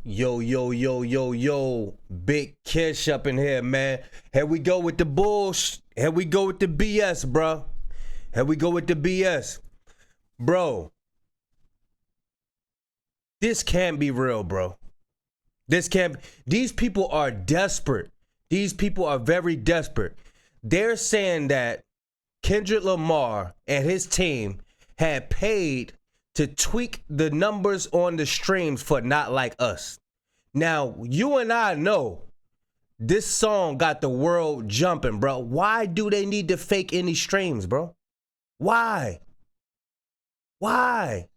Yo, yo, yo, yo, yo. Big Kish up in here, man. Here we go with the bullshit. Here we go with the BS, bro. Here we go with the BS. Bro. This can't be real, bro. This can't. These people are desperate. These people are very desperate. They're saying that Kendrick Lamar and his team had paid to tweak the numbers on the streams for Not Like Us. Now, you and I know this song got the world jumping, bro. Why do they need to fake any streams, bro? Why? Why?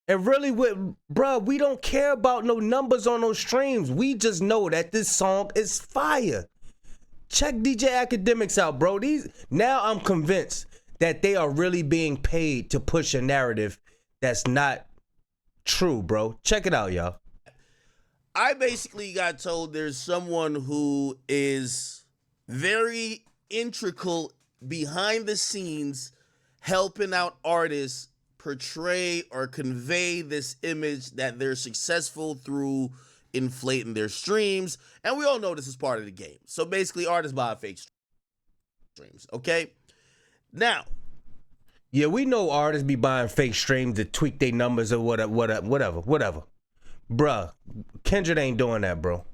And really, bro, we don't care about no numbers on those streams. We just know that this song is fire. Check DJ AKADEMIKS out, bro. Now I'm convinced that they are really being paid to push a narrative that's not true, bro. Check it out, y'all. I basically got told there's someone who is very integral behind the scenes helping out artists portray or convey this image that they're successful through inflating their streams. And we all know this is part of the game. So basically artists buy fake streams, okay? Now, yeah, we know artists be buying fake streams to tweak their numbers or whatever. Bruh, Kendrick ain't doing that, bro.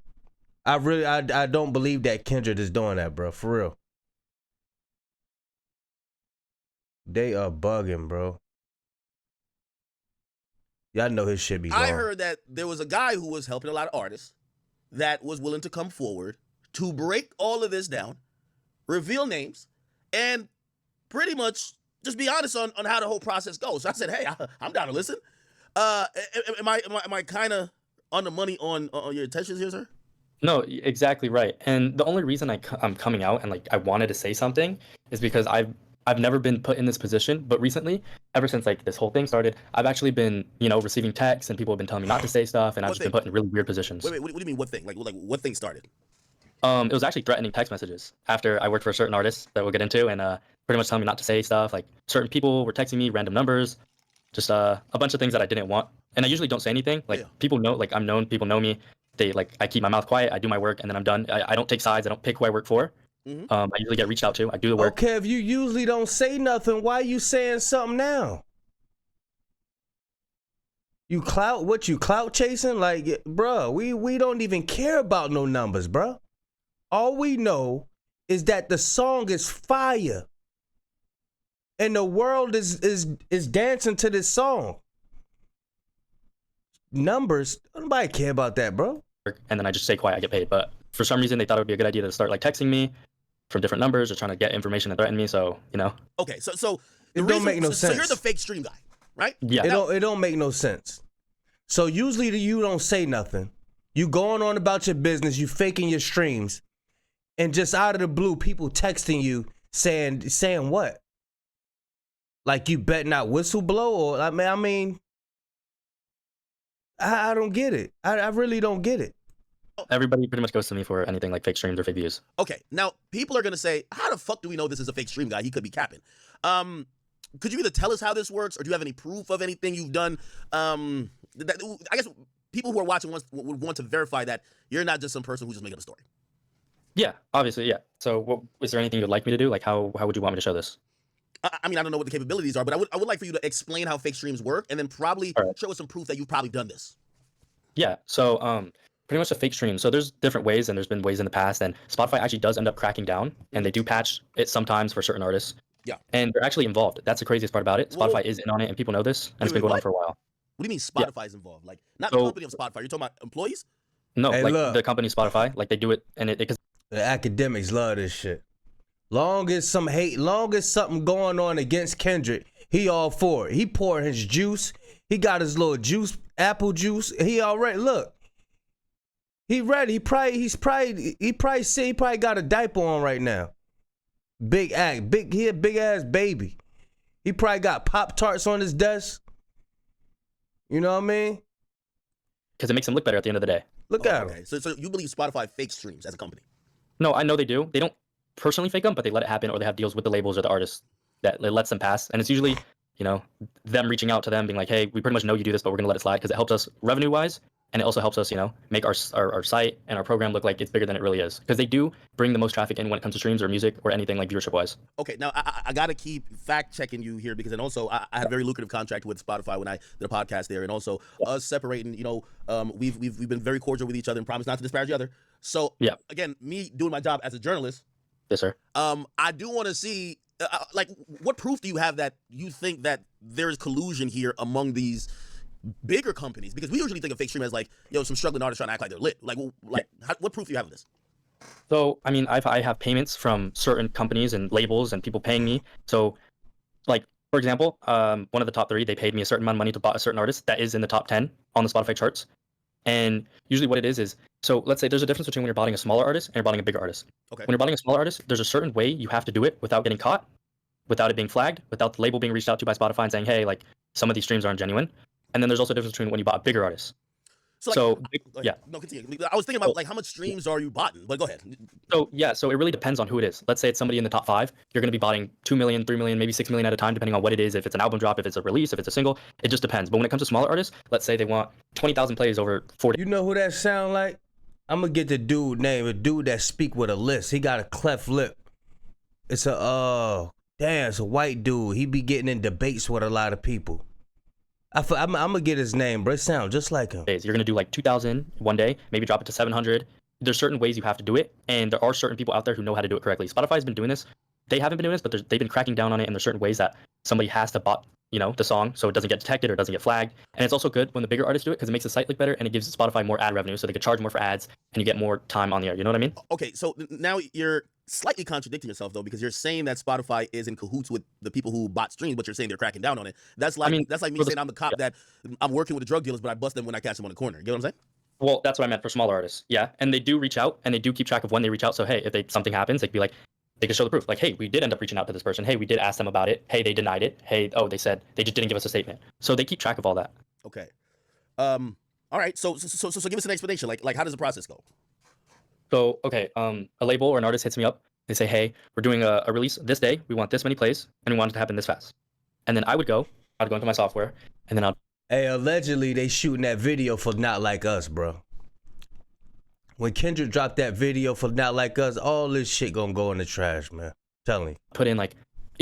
I don't believe that Kendrick is doing that, bro. For real. They are bugging, bro. Y'all know his shit be gone. I heard that there was a guy who was helping a lot of artists that was willing to come forward to break all of this down, reveal names, and pretty much just be honest on how the whole process goes. So I said, hey, I'm down to listen. Am I kind of on the money on your intentions here, sir? No, exactly right. And the only reason I'm coming out and like I wanted to say something is because I've never been put in this position, but recently, ever since like this whole thing started, I've actually been, receiving texts and people have been telling me not to say stuff, and I've just been put in really weird positions. Wait, what do you mean what thing? Like what thing started? It was actually threatening text messages after I worked for a certain artist that we'll get into, and pretty much telling me not to say stuff. Like certain people were texting me random numbers, just a bunch of things that I didn't want. And I usually don't say anything. Like people know, like I'm known, people know me. I keep my mouth quiet, I do my work, and then I'm done. I don't take sides, I don't pick who I work for. Mm-hmm. I usually get reached out to. I do the work. Okay, if you usually don't say nothing, why are you saying something now? You clout chasing? Like, bro, we don't even care about no numbers, bro. All we know is that the song is fire. And the world is dancing to this song. Numbers, nobody care about that, bro. And then I just stay quiet, I get paid. But for some reason, they thought it would be a good idea to start like texting me from different numbers or trying to get information and threaten me. So, Okay, so it don't make no sense. So you're the fake stream guy, right? Yeah. It don't make no sense. So usually you don't say nothing. You going on about your business, you faking your streams, and just out of the blue, people texting you saying what? Like you bet not whistleblow, or I mean, I don't get it. I really don't get it. Everybody pretty much goes to me for anything like fake streams or fake views. Okay, now people are gonna say, how the fuck do we know this is a fake stream guy? He could be capping. Could you either tell us how this works, or do you have any proof of anything you've done? I guess people who are watching would want to verify that you're not just some person who's just making up a story. Yeah, obviously, yeah. So is there anything you'd like me to do? Like how would you want me to show this? I mean, I don't know what the capabilities are, but I would like for you to explain how fake streams work, and then probably show us some proof that you've probably done this. Yeah, so pretty much a fake stream. So there's different ways, and there's been ways in the past, and Spotify actually does end up cracking down, and they do patch it sometimes for certain artists. Yeah. And they're actually involved. That's the craziest part about it. Spotify is in on it, and people know this, and it's been going on for a while. What do you mean Spotify is involved? Like, not the company of Spotify. You're talking about employees? No, hey, like look. the company Spotify. Like they do it, and because the AKADEMIKS love this shit. Long as something going on against Kendrick, he all for it. He pouring his juice. He got his little juice, apple juice. He already look. He ready. He probably got a diaper on right now. Big ass baby. He probably got Pop-Tarts on his desk. You know what I mean? Because it makes him look better at the end of the day. Look at him. So you believe Spotify fakes streams as a company? No, I know they do. They don't personally fake them, but they let it happen, or they have deals with the labels or the artists that it lets them pass. And it's usually, them reaching out to them, being like, hey, we pretty much know you do this, but we're going to let it slide because it helps us revenue-wise. and it also helps us, make our site and our program look like it's bigger than it really is, because they do bring the most traffic in when it comes to streams or music or anything like viewership wise. Okay, now I got to keep fact checking you here, because, and also I had a very lucrative contract with Spotify when I did a podcast there, and also us separating. We've been very cordial with each other and promised not to disparage each other. So Yeah. again, me doing my job as a journalist, Yes, sir. I do want to see like, what proof do you have that you think that there is collusion here among these bigger companies? Because we usually think of fake stream as like, some struggling artists trying to act like they're lit. What proof do you have of this? So, I mean, I have payments from certain companies and labels and people paying me. So, like, for example, one of the top 3, they paid me a certain amount of money to buy a certain artist that is in the top 10 on the Spotify charts. And usually what it is, so let's say there's a difference between when you're buying a smaller artist and you're buying a bigger artist. Okay. When you're buying a smaller artist, there's a certain way you have to do it without getting caught, without it being flagged, without the label being reached out to by Spotify and saying, hey, like, some of these streams aren't genuine. And then there's also a difference between when you buy a bigger artist. Yeah. No, continue. I was thinking about like, how much streams are you buying? But go ahead. So it really depends on who it is. Let's say it's somebody in the top 5. You're going to be buying 2 million, 3 million, maybe 6 million at a time, depending on what it is. If it's an album drop, if it's a release, if it's a single, it just depends. But when it comes to smaller artists, let's say they want 20,000 plays over 40. You know who that sound like? I'm gonna get the dude name, a dude that speak with a lisp. He got a cleft lip. It's it's a white dude. He be getting in debates with a lot of people. I'm gonna get his name, bro. It sounds just like him. You're going to do like 2,000 one day, maybe drop it to 700. There's certain ways you have to do it, and there are certain people out there who know how to do it correctly. Spotify's been doing this. They haven't been doing this, but they've been cracking down on it, and there's certain ways that somebody has to bot, the song so it doesn't get detected or doesn't get flagged. And it's also good when the bigger artists do it because it makes the site look better and it gives Spotify more ad revenue so they could charge more for ads and you get more time on the air. You know what I mean? Okay, so now you're slightly contradicting yourself though, because you're saying that Spotify is in cahoots with the people who bought streams, but you're saying they're cracking down on it. That's like me saying I'm the cop that I'm working with the drug dealers, but I bust them when I catch them on the corner. You know what I'm saying? Well, that's what I meant for smaller artists. Yeah, and they do reach out and they do keep track of when they reach out. So hey, if something happens, they could be like, they can show the proof. Like, hey, we did end up reaching out to this person. Hey, we did ask them about it. Hey, they denied it. Hey, they said they just didn't give us a statement. So they keep track of all that. Okay. All right. So give us an explanation. Like how does the process go? So, okay, a label or an artist hits me up. They say, hey, we're doing a release this day. We want this many plays, and we want it to happen this fast. And then I'd go into my software, and then Hey, allegedly they shooting that video for Not Like Us, bro. When Kendrick dropped that video for Not Like Us, all this shit gonna go in the trash, man. Telling you. put in like,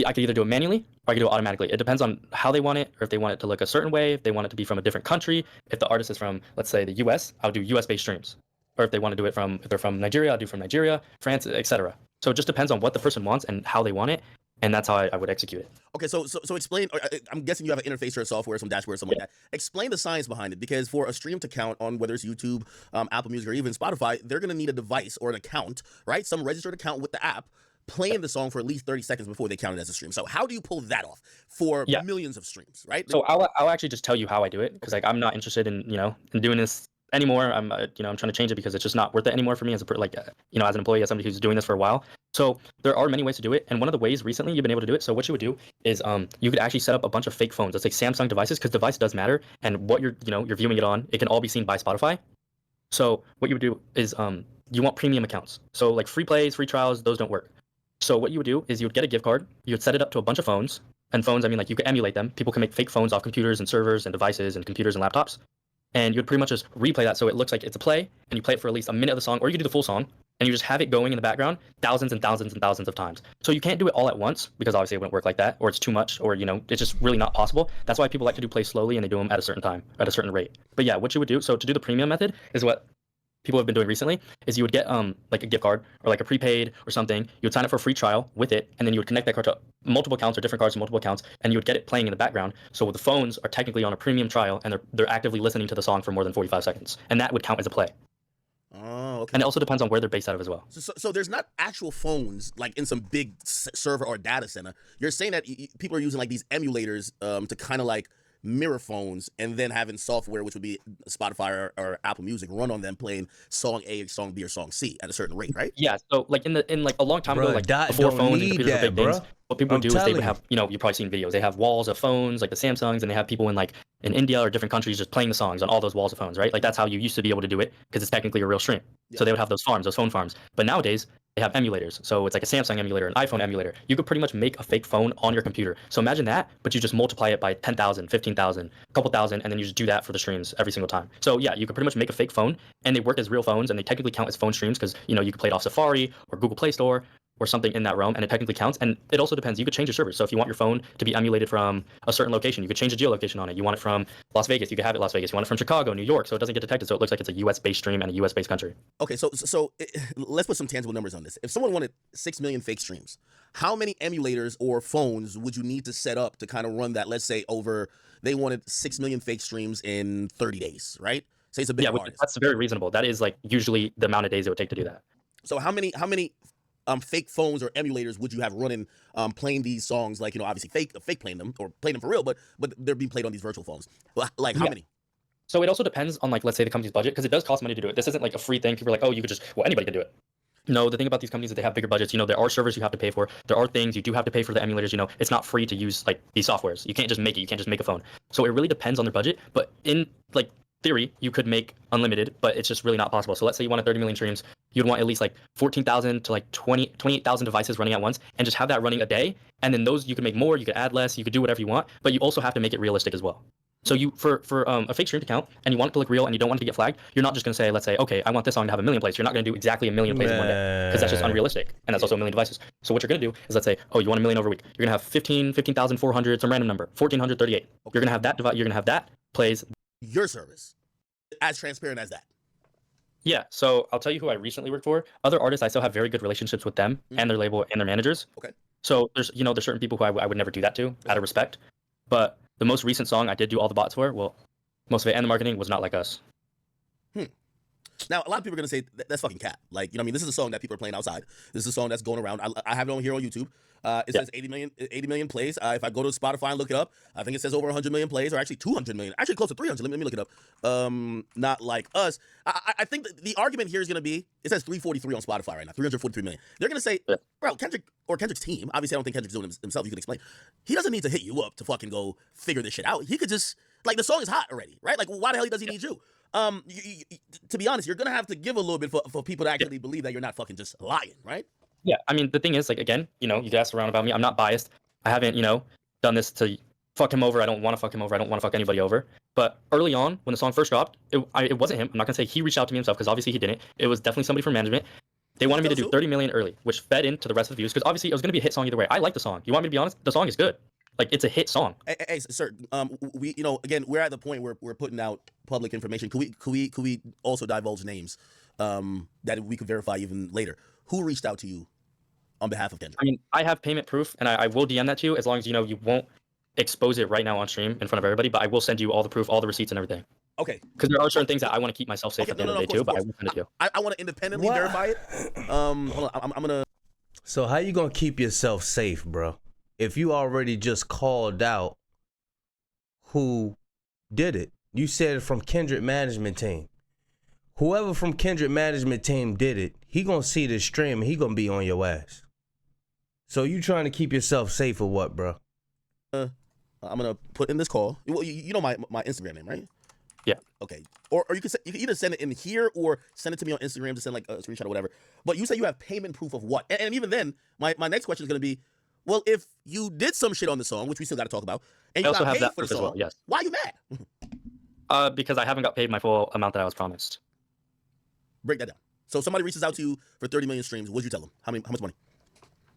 I could either do it manually or I could do it automatically. It depends on how they want it, or if they want it to look a certain way, if they want it to be from a different country. If the artist is from, let's say, the US, I'll do US-based streams. Or if they want to do it if they're from Nigeria, I'll do from Nigeria, France, etc. So it just depends on what the person wants and how they want it. And that's how I would execute it. Okay, so explain. I'm guessing you have an interface or a software, some dashboard, or something like that. Explain the science behind it, because for a stream to count on whether it's YouTube, Apple Music, or even Spotify, they're gonna need a device or an account, right? Some registered account with the app, playing the song for at least 30 seconds before they count it as a stream. So how do you pull that off for millions of streams, right? So I'll actually just tell you how I do it, because like I'm not interested in in doing this anymore. I'm I'm trying to change it because it's just not worth it anymore for me as as an employee, as somebody who's doing this for a while. So there are many ways to do it, and one of the ways recently you've been able to do it. So what you would do is you could actually set up a bunch of fake phones. Let's say Samsung devices, because device does matter, and what you're viewing it on, it can all be seen by Spotify. So what you would do is you want premium accounts. So like free plays, free trials, those don't work. So what you would do is you would get a gift card, you would set it up to a bunch of phones, and phones, I mean, like you could emulate them. People can make fake phones off computers and servers and devices and computers and laptops. And you would pretty much just replay that so it looks like it's a play, and you play it for at least a minute of the song, or you could do the full song, and you just have it going in the background thousands and thousands and thousands of times. So you can't do it all at once, because obviously it wouldn't work like that, or it's too much, or it's just really not possible. That's why people like to do plays slowly, and they do them at a certain time, at a certain rate. But yeah, what you would do, so to do the premium method is what people have been doing recently, is you would get like a gift card or like a prepaid or something. You would sign up for a free trial with it, and then you would connect that card to multiple accounts or different cards to multiple accounts, and you would get it playing in the background. So the phones are technically on a premium trial, and they're actively listening to the song for more than 45 seconds, and that would count as a play. Oh, okay. And it also depends on where they're based out of as well. So there's not actual phones like in some big server or data center. You're saying that people are using like these emulators to kind of like mirror phones, and then having software, which would be Spotify or Apple Music, run on them playing song A, song B, or song C at a certain rate, right? Yeah. So like in like a long time Bro, ago, like before phones and computers were big bro. things, what people would do is they would have, you've probably seen videos. They have walls of phones, like the Samsungs, and they have people in India or different countries just playing the songs on all those walls of phones, right? Like that's how you used to be able to do it, because it's technically a real stream. Yeah. So they would have those phone farms. But nowadays they have emulators. So it's like a Samsung emulator, an iPhone emulator. You could pretty much make a fake phone on your computer. So imagine that, but you just multiply it by 10,000, 15,000, a couple thousand, and then you just do that for the streams every single time. So yeah, you could pretty much make a fake phone, and they work as real phones, and they technically count as phone streams because you know you could play it off Safari or Google Play Store or something in that realm, and it technically counts. And it also depends. You could change your servers. So if you want your phone to be emulated from a certain location, you could change the geolocation on it. You want it from Las Vegas, you could have it Las Vegas. You want it from Chicago, New York, so it doesn't get detected. So it looks like it's a US-based stream and a US-based country. Okay, so let's put some tangible numbers on this. If someone wanted 6 million fake streams, how many emulators or phones would you need to set up to kind of run that? Let's say they wanted 6 million fake streams in 30 days, right? Say it's a big artist. That's very reasonable. That is like usually the amount of days it would take to do that. So how many fake phones or emulators would you have running playing these songs? Like, you know, obviously fake playing them or playing them for real, but they're being played on these virtual phones. Like how many? So it also depends on, like, let's say the company's budget, because it does cost money to do it. This isn't like a free thing. People are like, oh, you could just, well, anybody can do it. No, the thing about these companies is that they have bigger budgets. You know, there are servers you have to pay for. There are things you do have to pay for the emulators. You know, it's not free to use like these softwares. You can't just make it. You can't just make a phone. So it really depends on their budget. But in like theory, you could make unlimited, but it's just really not possible. So let's say you wanted 30 million streams. You'd want at least like 14,000 to like 28,000 devices running at once, and just have that running a day. And then those, you could make more, you could add less, you could do whatever you want, but you also have to make it realistic as well. So you, for a fake stream to count, and you want it to look real, and you don't want it to get flagged, you're not just going to say, let's say, okay, I want this song to have 1 million plays. You're not going to do exactly 1 million plays in one day, because that's just unrealistic, and that's also 1 million devices. So what you're going to do is, let's say, oh, you want 1 million over a week. You're going to have 15,400, some random number, 1,438. Okay. You're going to have that you're going to have that plays. Your service, as transparent as that. Yeah, so I'll tell you who I recently worked for. Other artists, I still have very good relationships with them and their label and their managers. Okay. So there's certain people who I would never do that to, out of respect. But the most recent song I did do all the bots for, well, most of it and the marketing was not like us. Now, a lot of people are going to say that's fucking cap. Like, you know what I mean? This is a song that people are playing outside. This is a song that's going around. I have it on here on YouTube. It says 80 million plays. If I go to Spotify and look it up, I think it says over 100 million plays, or actually 200 million. Actually close to 300. Let me look it up. Not like us. I think the argument here is going to be, it says 343 on Spotify right now, 343 million. They're going to say, bro, Kendrick's team, obviously I don't think Kendrick's doing it himself, you can explain. He doesn't need to hit you up to fucking go figure this shit out. He could just, like, the song is hot already, right? Like, why the hell does he need you? To be honest, you're gonna have to give a little bit for people to actually believe that you're not fucking just lying, right? Yeah, I mean, the thing is, like, again, you know, you asked around about me. I'm not biased. I haven't, you know, done this to fuck him over. I don't want to fuck him over. I don't want to fuck anybody over. But early on, when the song first dropped, it wasn't him. I'm not gonna say he reached out to me himself, because obviously he didn't. It was definitely somebody from management. They wanted me to do 30 million early, which fed into the rest of the views, because obviously it was gonna be a hit song either way. I like the song. You want me to be honest? The song is good. Like, it's a hit song. Hey, sir. We, you know, again, we're at the point where we're putting out public information. Could we also divulge names that we could verify even later? Who reached out to you on behalf of Kendrick? I mean, I have payment proof, and I will DM that to you, as long as, you know, you won't expose it right now on stream in front of everybody. But I will send you all the proof, all the receipts, and everything. Okay. Because there are certain things that I want to keep myself safe at the end of the day too. But I will send it to you. I want to independently verify it. Hold on. I'm gonna. So how you gonna keep yourself safe, bro? If you already just called out who did it, you said it from Kendrick management team. Whoever from Kendrick management team did it, he gonna see this stream and he gonna be on your ass. So you trying to keep yourself safe or what, bro? I'm gonna put in this call. Well, you know my Instagram name, right? Yeah. Okay. Or you can either send it in here or send it to me on Instagram to send like a screenshot or whatever. But you say you have payment proof of what? And even then, my next question is gonna be, well, if you did some shit on the song, which we still got to talk about, and you got paid for the song, well, yes. Why are you mad? Because I haven't got paid my full amount that I was promised. Break that down. So somebody reaches out to you for 30 million streams. What'd you tell them? How much money?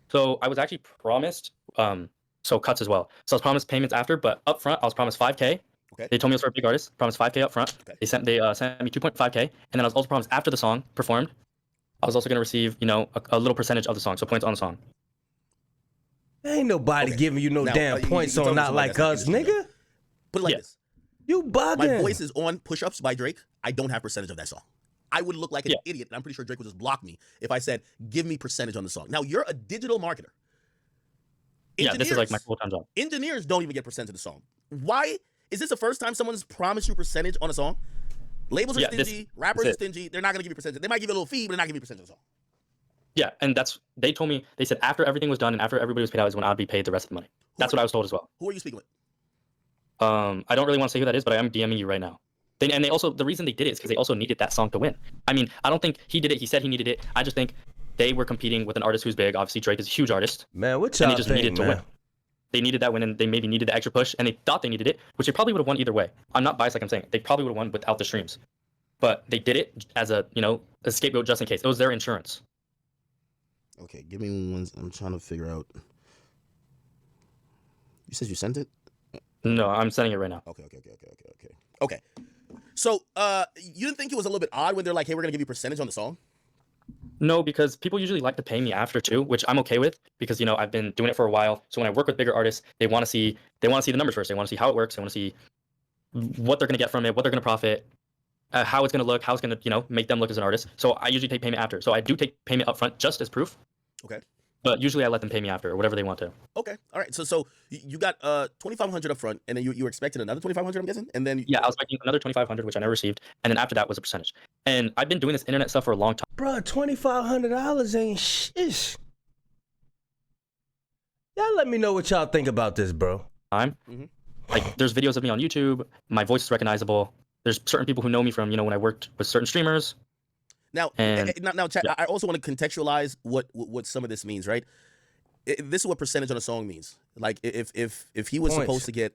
So I was actually promised, so cuts as well. So I was promised payments after, but up front I was promised 5K. Okay. They told me it was for a big artist. Promised 5K up front. Okay. They sent me 2.5K, and then I was also promised after the song performed, I was also going to receive, you know, a little percentage of the song, so points on the song. Ain't nobody giving you no damn points on Not Like Us, nigga. Put it like this. You bugging. My voice is on Push-Ups by Drake. I don't have percentage of that song. I would look like an idiot, and I'm pretty sure Drake would just block me if I said, give me percentage on the song. Now, you're a digital marketer. This is like my full-time job. Engineers don't even get percentage of the song. Why? Is this the first time someone's promised you percentage on a song? Labels are stingy. Rappers are stingy. They're not going to give you percentage. They might give you a little fee, but they're not giving you percentage of the song. Yeah, and they told me, they said after everything was done and after everybody was paid out is when I'd be paid the rest of the money. That's what I was told as well. Who are you speaking with? I don't really want to say who that is, but I am DMing you right now. They also, the reason they did it is because they also needed that song to win. I mean, I don't think he did it. He said he needed it. I just think they were competing with an artist who's big. Obviously, Drake is a huge artist. Man, what And y'all they just think, needed to man? win. They needed that win, and they maybe needed the extra push, and they thought they needed it, which they probably would have won either way. I'm not biased, like I'm saying. They probably would have won without the streams. But they did it as a, a scapegoat just in case. It was their insurance. Okay, give me one. I'm trying to figure out. You said you sent it? No, I'm sending it right now. Okay. So, you didn't think it was a little bit odd when they're like, "Hey, we're gonna give you percentage on the song"? No, because people usually like to pay me after too, which I'm okay with because I've been doing it for a while. So when I work with bigger artists, they want to see the numbers first. They want to see how it works. They want to see what they're going to get from it, what they're going to profit, how it's going to look, how it's going to make them look as an artist. So I usually take payment after. So I do take payment up front just as proof. Okay. But usually I let them pay me after or whatever they want to. Okay. All right. So you got 2,500 up front, and then you were expecting another 2,500, I'm guessing, and then Yeah, I was expecting another 2,500, which I never received, and then after that was a percentage. And I've been doing this internet stuff for a long time. Bro, $2,500 ain't shit. Y'all let me know what y'all think about this, bro. Mhm. Like, there's videos of me on YouTube. My voice is recognizable. There's certain people who know me from, when I worked with certain streamers. Now, And now, Chad, yeah. I also want to contextualize what some of this means, right? This is what percentage on a song means. Like, if he was Points. supposed to get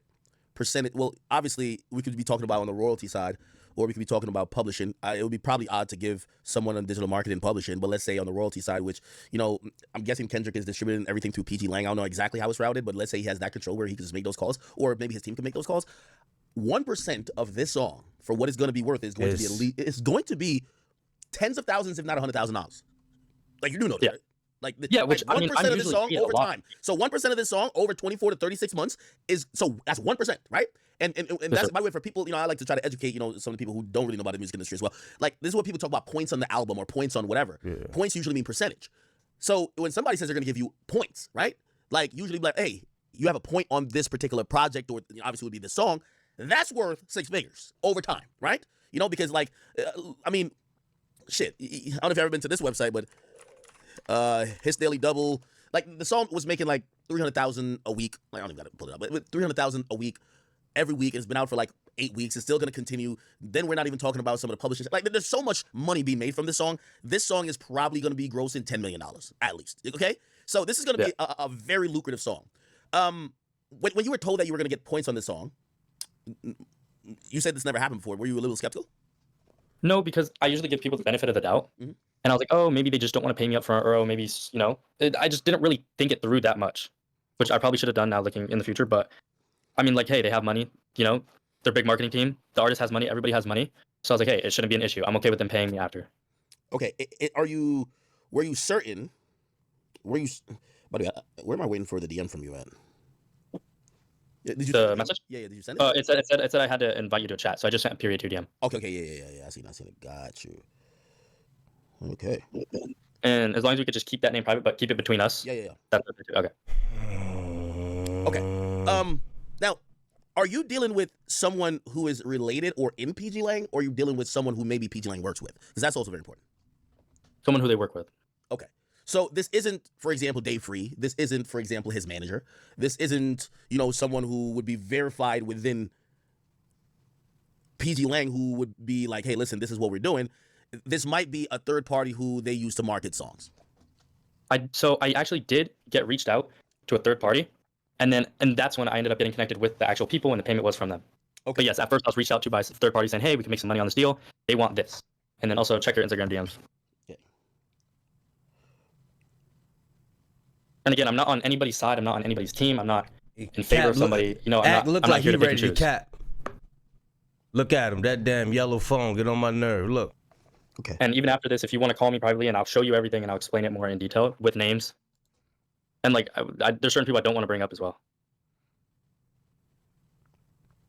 percentage, well, obviously we could be talking about on the royalty side, or we could be talking about publishing. It would be probably odd to give someone on digital marketing publishing, but let's say on the royalty side, which I'm guessing Kendrick is distributing everything through PG Lang. I don't know exactly how it's routed, but let's say he has that control where he can just make those calls, or maybe his team can make those calls. 1% of this song for what it's going to be worth is going to be it's going to be tens of thousands, if not $100,000. Like, you do know that, Yeah. right? Like, Which, 1% I'm of this usually song paid a over lot. time. So 1% of this song over 24 to 36 months that's 1%, right? And that's, by the way, for people, I like to try to educate, some of the people who don't really know about the music industry as well. Like, this is what people talk about, points on the album or points on whatever. Yeah. Points usually mean percentage. So when somebody says they're going to give you points, right? Like, usually be like, hey, you have a point on this particular project, or obviously would be this song, that's worth 6 figures over time, right? Because like, shit, I don't know if you've ever been to this website, but His Daily Double, like, the song was making like 300,000 a week. Like, I don't even gotta pull it up, but 300,000 a week every week. It's been out for like 8 weeks. It's still gonna continue. Then we're not even talking about some of the publishers. Like, there's so much money being made from this song. This song is probably gonna be grossing $10 million at least. Okay, so this is gonna be a very lucrative song. When you were told that you were gonna get points on this song, you said this never happened before. Were you a little skeptical? No, because I usually give people the benefit of the doubt. Mhm. And I was like, oh, maybe they just don't want to pay me up front, or oh, maybe, I just didn't really think it through that much, which I probably should have done now looking in the future. But I mean, like, hey, they have money, they're a big marketing team. The artist has money. Everybody has money. So I was like, hey, it shouldn't be an issue. I'm okay with them paying me after. Okay, were you certain? By the way, where am I waiting for the DM from you at? Did you The message? Yeah, did you send it? It said I had to invite you to a chat. So I just sent a period to DM. Okay, yeah. I seen it. Got you. Okay. And as long as we could just keep that name private, but keep it between us. Yeah. That's okay. Okay. Now, are you dealing with someone who is related or in PG Lang, or are you dealing with someone who maybe PG Lang works with? Because that's also very important. Someone who they work with. Okay. So this isn't, for example, Dave Free. This isn't, for example, his manager. This isn't, someone who would be verified within PG Lang, who would be like, hey, listen, this is what we're doing. This might be a third party who they use to market songs. So I actually did get reached out to a third party, and that's when I ended up getting connected with the actual people, and the payment was from them. Okay. But yes, at first I was reached out to by a third party saying, hey, we can make some money on this deal. They want this. And then also check your Instagram DMs. Okay. And again, I'm not on anybody's side. I'm not on anybody's team. I'm not in favor of somebody. I'm not like here he to pick ready and to choose. cap. Look at him. That damn yellow phone get on my nerve. Look. Okay. And even after this, if you want to call me privately, and I'll show you everything, and I'll explain it more in detail with names. And like, there's certain people I don't want to bring up as well.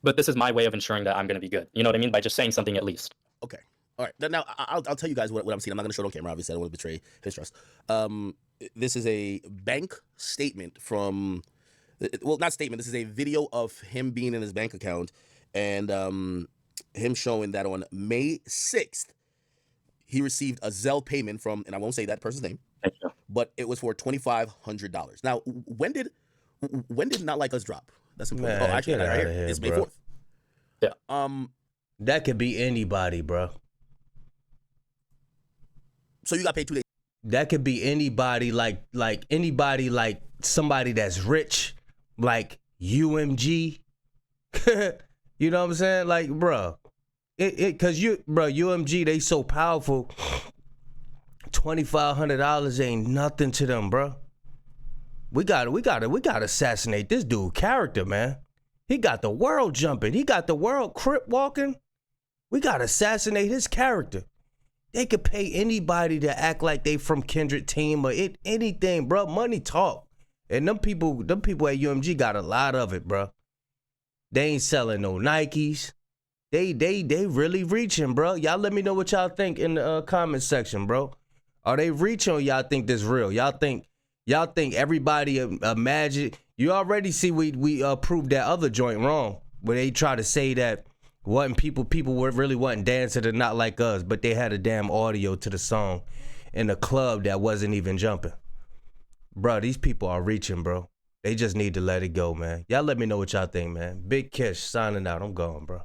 But this is my way of ensuring that I'm going to be good. You know what I mean? By just saying something at least. Okay. All right. Now, I'll tell you guys what I'm seeing. I'm not going to show it on camera, obviously. I don't want to betray his trust. This is a bank statement from, well, not statement. This is a video of him being in his bank account, and him showing that on May 6th, he received a Zelle payment from, and I won't say that person's name, Thank you. but it was for $2,500. Now, when did Not Like Us drop? That's important. Man, Actually, get right outta here. here, It's May bro. 4th. Yeah. That could be anybody, bro. So you got paid 2 days. That could be anybody, like anybody, like somebody that's rich, like UMG. You know what I'm saying? Like, bro, cause UMG, they so powerful. $2,500 ain't nothing to them, bro. We gotta assassinate this dude character, man. He got the world jumping. He got the world crip walking. We gotta assassinate his character. They could pay anybody to act like they from Kendrick team or anything, bro. Money talk. And them people at UMG got a lot of it, bro. They ain't selling no Nikes. They really reaching, bro. Y'all let me know what y'all think in the comment section, bro. Are they reaching or y'all think this real? Y'all think everybody imagine? You already see we proved that other joint wrong, where they try to say that people really wasn't dancing or not like us, but they had a damn audio to the song in a club that wasn't even jumping. Bro, these people are reaching, bro. They just need to let it go, man. Y'all let me know what y'all think, man. Big Kish signing out. I'm going, bro.